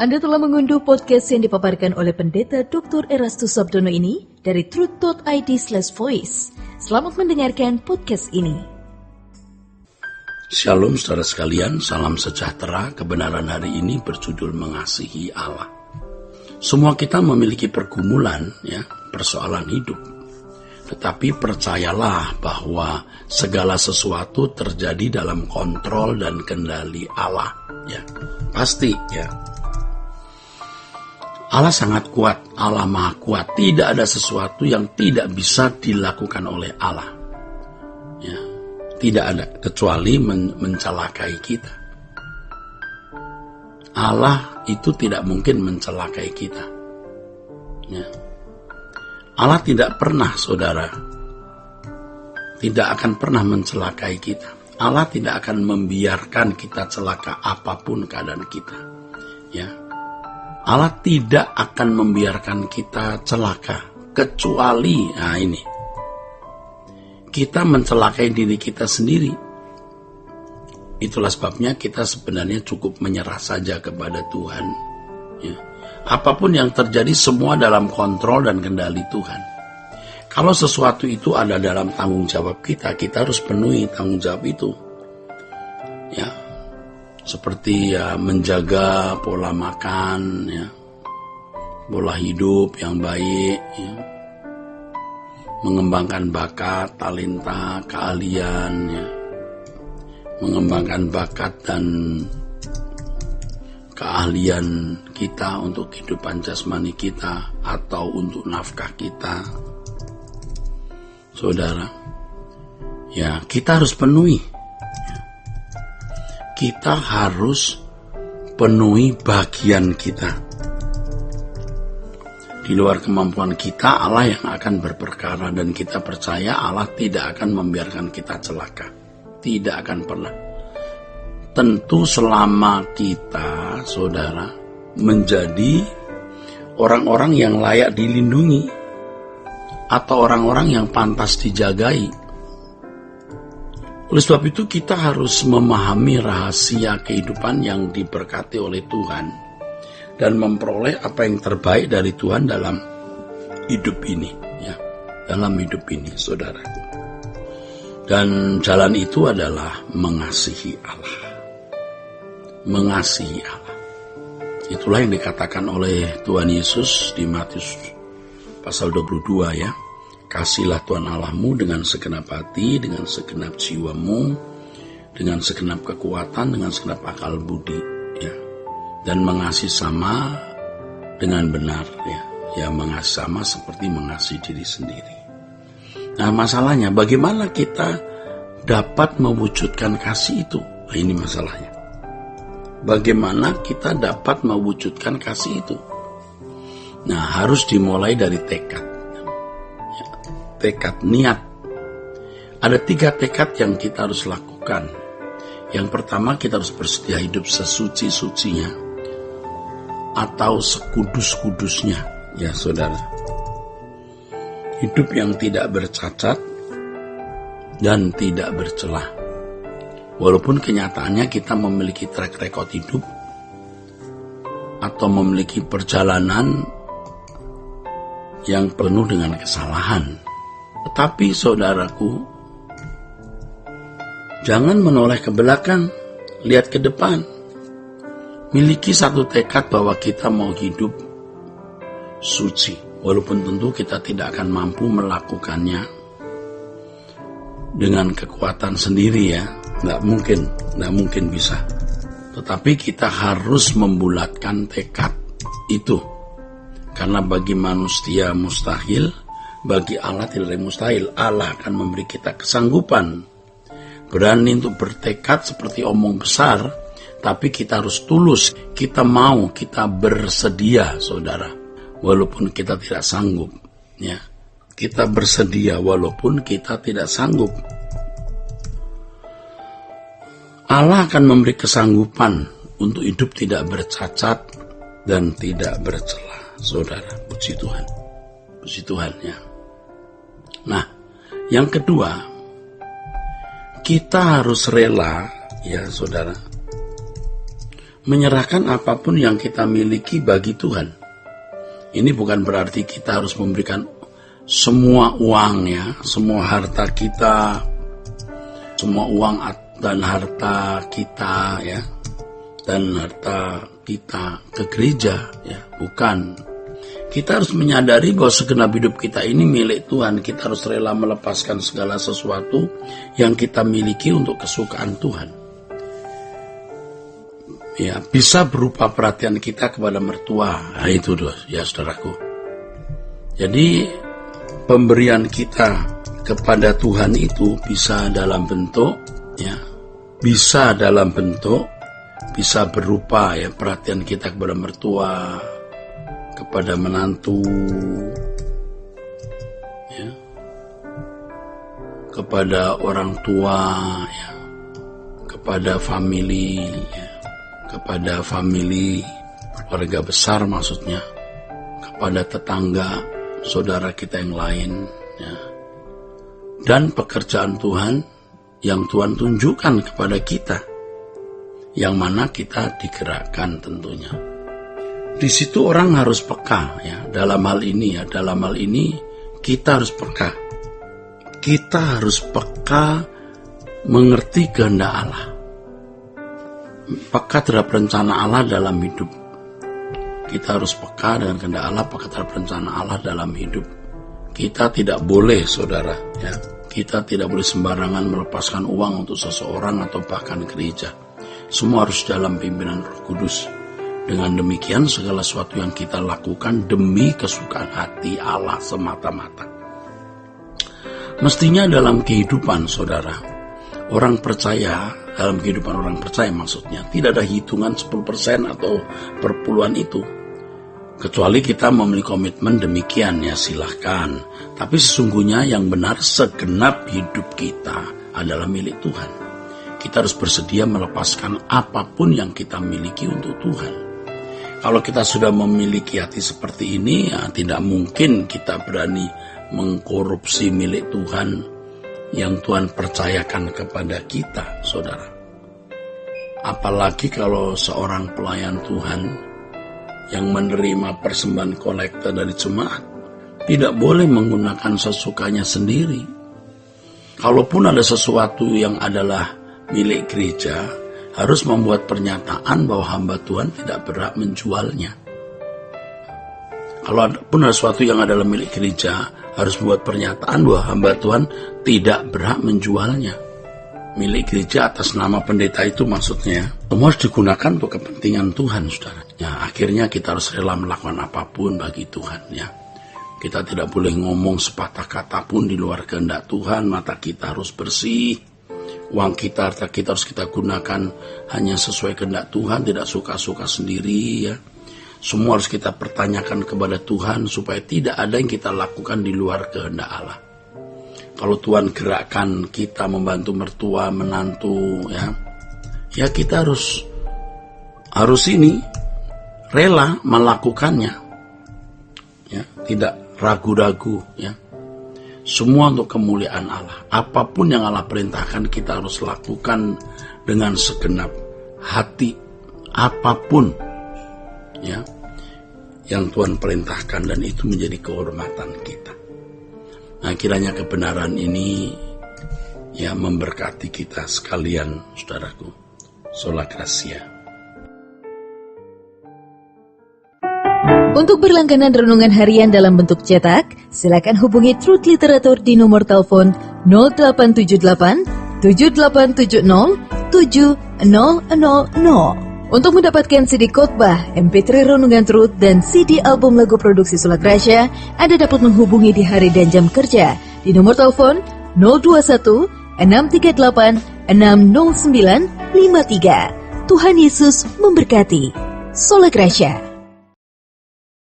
Anda telah mengunduh podcast yang dipaparkan oleh Pendeta Dr. Erastus Sabdono ini dari truth.id/voice. Selamat mendengarkan podcast ini. Shalom saudara sekalian, salam sejahtera. Kebenaran hari ini berjudul mengasihi Allah. Semua kita memiliki pergumulan, persoalan hidup. Tetapi percayalah bahwa segala sesuatu terjadi dalam kontrol dan kendali Allah. Pasti. Allah sangat kuat, Allah maha kuat. Tidak ada sesuatu yang tidak bisa dilakukan oleh Allah. Tidak ada, kecuali mencelakai kita. Allah itu tidak mungkin mencelakai kita. Allah tidak pernah, saudara, tidak akan pernah mencelakai kita. Allah tidak akan membiarkan kita celaka apapun keadaan kita. Allah tidak akan membiarkan kita celaka, kecuali, kita mencelakai diri kita sendiri. Itulah sebabnya kita sebenarnya cukup menyerah saja kepada Tuhan. Apapun yang terjadi semua dalam kontrol dan kendali Tuhan. Kalau sesuatu itu ada dalam tanggung jawab kita, kita harus penuhi tanggung jawab itu. Seperti menjaga pola makan, pola hidup yang baik, mengembangkan bakat, talenta, keahlian, mengembangkan bakat dan keahlian kita untuk kehidupan jasmani kita atau untuk nafkah kita. Saudara, kita harus penuhi. Kita harus penuhi bagian kita. Di luar kemampuan kita, Allah yang akan berperkara, dan kita percaya Allah tidak akan membiarkan kita celaka. Tidak akan pernah. Tentu selama kita, saudara, menjadi orang-orang yang layak dilindungi atau orang-orang yang pantas dijagai. Oleh sebab itu kita harus memahami rahasia kehidupan yang diberkati oleh Tuhan dan memperoleh apa yang terbaik dari Tuhan dalam hidup ini, dalam hidup ini, saudaraku. Dan jalan itu adalah mengasihi Allah. Mengasihi Allah. Itulah yang dikatakan oleh Tuhan Yesus di Matius pasal 22, Kasihlah Tuhan Allahmu dengan segenap hati, dengan segenap jiwamu, dengan segenap kekuatan, dengan segenap akal budi, dan mengasihi sama dengan benar, mengasihi sama seperti mengasihi diri sendiri. Nah, masalahnya bagaimana kita dapat mewujudkan kasih itu? Ini masalahnya. Bagaimana kita dapat mewujudkan kasih itu? Nah, harus dimulai dari tekad, niat. Ada 3 tekad yang kita harus lakukan. Yang pertama, kita harus bersedia hidup sesuci-sucinya atau sekudus-kudusnya, saudara. Hidup yang tidak bercacat dan tidak bercelah. Walaupun kenyataannya kita memiliki track record hidup atau memiliki perjalanan yang penuh dengan kesalahan. Tetapi saudaraku, jangan menoleh ke belakang, lihat ke depan. Miliki satu tekad bahwa kita mau hidup suci. Walaupun tentu kita tidak akan mampu melakukannya dengan kekuatan sendiri, nggak mungkin bisa. Tetapi kita harus membulatkan tekad itu. Karena bagi manusia mustahil, bagi Allah tidak ada yang mustahil. Allah akan memberi kita kesanggupan, berani untuk bertekad seperti omong besar, tapi kita harus tulus. Kita mau, kita bersedia, saudara, walaupun kita tidak sanggup. Kita bersedia walaupun kita tidak sanggup. Allah akan memberi kesanggupan untuk hidup tidak bercacat dan tidak bercela, saudara. Puji Tuhan. Puji Tuhan, Nah, yang kedua, kita harus rela, saudara, menyerahkan apapun yang kita miliki bagi Tuhan. Ini bukan berarti kita harus memberikan semua uang ya, semua harta kita, semua uang dan harta kita ya, dan harta kita ke gereja ya, bukan. Kita harus menyadari bahwa segenap hidup kita ini milik Tuhan. Kita harus rela melepaskan segala sesuatu yang kita miliki untuk kesukaan Tuhan. Ya, bisa berupa perhatian kita kepada mertua. Nah, itu ya saudaraku. Jadi pemberian kita kepada Tuhan itu bisa dalam bentuk ya, bisa berupa ya perhatian kita kepada mertua, kepada menantu ya, kepada orang tua ya, kepada family ya, kepada family keluarga besar maksudnya, kepada tetangga, saudara kita yang lain ya. Dan pekerjaan Tuhan yang Tuhan tunjukkan kepada kita, yang mana kita digerakkan tentunya. Di situ orang harus peka ya, dalam hal ini kita harus peka. Kita harus peka mengerti kehendak Allah. Peka terhadap rencana Allah dalam hidup. Kita harus peka dengan kehendak Allah, peka terhadap rencana Allah dalam hidup. Kita tidak boleh, saudara, ya, kita tidak boleh sembarangan melepaskan uang untuk seseorang atau bahkan gereja. Semua harus dalam pimpinan Roh Kudus. Dengan demikian segala sesuatu yang kita lakukan demi kesukaan hati Allah semata-mata. Mestinya dalam kehidupan, saudara, orang percaya, dalam kehidupan orang percaya maksudnya, tidak ada hitungan 10% atau perpuluhan itu. Kecuali kita memiliki komitmen demikian ya silahkan. Tapi sesungguhnya yang benar segenap hidup kita adalah milik Tuhan. Kita harus bersedia melepaskan apapun yang kita miliki untuk Tuhan. Kalau kita sudah memiliki hati seperti ini, ya tidak mungkin kita berani mengkorupsi milik Tuhan yang Tuhan percayakan kepada kita, saudara. Apalagi kalau seorang pelayan Tuhan yang menerima persembahan kolektor dari jemaat tidak boleh menggunakan sesukanya sendiri. Kalaupun ada sesuatu yang adalah milik gereja, harus membuat pernyataan bahwa hamba Tuhan tidak berhak menjualnya. Kalau pun ada sesuatu yang adalah milik gereja, harus membuat pernyataan bahwa hamba Tuhan tidak berhak menjualnya. Milik gereja atas nama pendeta itu maksudnya, semua harus digunakan untuk kepentingan Tuhan, saudara. Ya, akhirnya kita harus rela melakukan apapun bagi Tuhan, ya. Kita tidak boleh ngomong sepatah kata pun di luar kehendak Tuhan. Mata kita harus bersih. Uang kita, harta kita harus kita gunakan hanya sesuai kehendak Tuhan, tidak suka-suka sendiri, ya. Semua harus kita pertanyakan kepada Tuhan supaya tidak ada yang kita lakukan di luar kehendak Allah. Kalau Tuhan gerakkan kita membantu mertua, menantu, ya kita harus ini rela melakukannya, ya, tidak ragu-ragu, ya. Semua untuk kemuliaan Allah. Apapun yang Allah perintahkan kita harus lakukan dengan segenap hati. Apapun, ya, yang Tuhan perintahkan, dan itu menjadi kehormatan kita. Nah, kiranya kebenaran ini ya memberkati kita sekalian, saudaraku. Sola Gracia. Untuk berlangganan renungan harian dalam bentuk cetak, silakan hubungi Truth Literatur di nomor telepon 0878 7870 7000. Untuk mendapatkan CD khotbah, MP3 renungan Truth, dan CD album lagu produksi Sola Gracia, Anda dapat menghubungi di hari dan jam kerja di nomor telepon 021 638 60953. Tuhan Yesus memberkati. Sola Gracia.